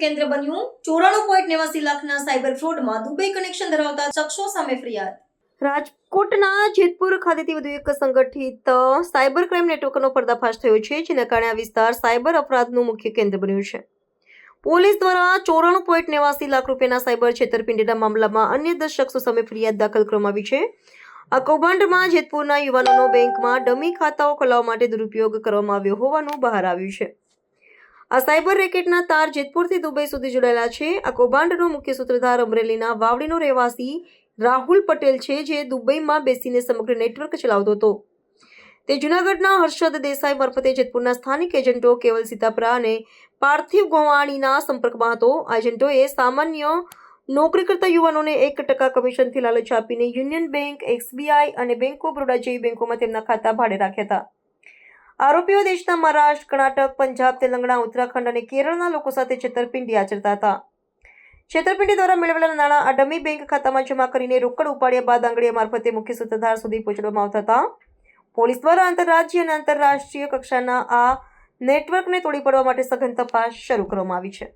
કેન્દ્ર બન્યું। 94.89 લાખના સાયબર ફ્રોડમાં દુબઈ કનેક્શન ધરાવતા શખ્સો સામે ફરિયાદ। રાજકોટના જેતપુર ખાતેથી વધુ એક સંગઠિત સાયબર ક્રાઇમ નેટવર્કનો પર્દાફાશ થયો છે, જેના કારણે આ વિસ્તાર સાયબર અપરાધનું મુખ્ય કેન્દ્ર બન્યું છે। પોલીસ દ્વારા 94.89 લાખ રૂપિયાના સાયબર છેતરપિંડીના મામલામાં અન્ય 10 શખ્સો સામે ફરિયાદ દાખલ કરવામાં આવી છે। આ કૌભાંડમાં જેતપુરના યુવાનોનો બેંકમાં ડમી ખાતાઓ ખોલાવવા માટે દુરુપયોગ કરવામાં આવ્યો હોવાનું બહાર આવ્યું છે। આ સાયબર રેકેટના તાર જેતપુરથી દુબઈ સુધી જોડાયેલા છે। આ કૌભાંડનો મુખ્ય સૂત્રધાર અમરેલીના વાવડીનો રહેવાસી રાહુલ પટેલ છે, જે દુબઈમાં બેસીને સમગ્ર નેટવર્ક ચલાવતો હતો। તે જૂનાગઢના હર્ષદ દેસાઈ મારફતે જેતપુરના સ્થાનિક એજન્ટો કેવલ સીતાપરા અને પાર્થિવ ગોવાણીના સંપર્કમાં હતો। આ એજન્ટોએ સામાન્ય નોકરી કરતા યુવાનોને 1% કમિશનથી લાલચ આપીને યુનિયન બેંક, SBI અને બેંક ઓફ બરોડા જેવી બેંકોમાં તેમના ખાતા ભાડે રાખ્યા હતા। આરોપીઓ દેશના મહારાષ્ટ્ર, કર્ણાટક, પંજાબ, તેલંગાણા, ઉત્તરાખંડ અને કેરળના લોકો સાથે છેતરપિંડી આચરતા હતા। છેતરપિંડી દ્વારા મેળવેલા નાણાં આ ડમી બેંક ખાતામાં જમા કરીને રોકડ ઉપાડ્યા બાદ આંગળીયા મારફતે મુખ્ય સૂત્રધાર સુધી પહોંચાડવામાં આવતા હતા। પોલીસ દ્વારા આંતરરાજ્ય અને આંતરરાષ્ટ્રીય કક્ષાના આ નેટવર્કને તોડી પાડવા માટે સઘન તપાસ શરૂ કરવામાં આવી છે।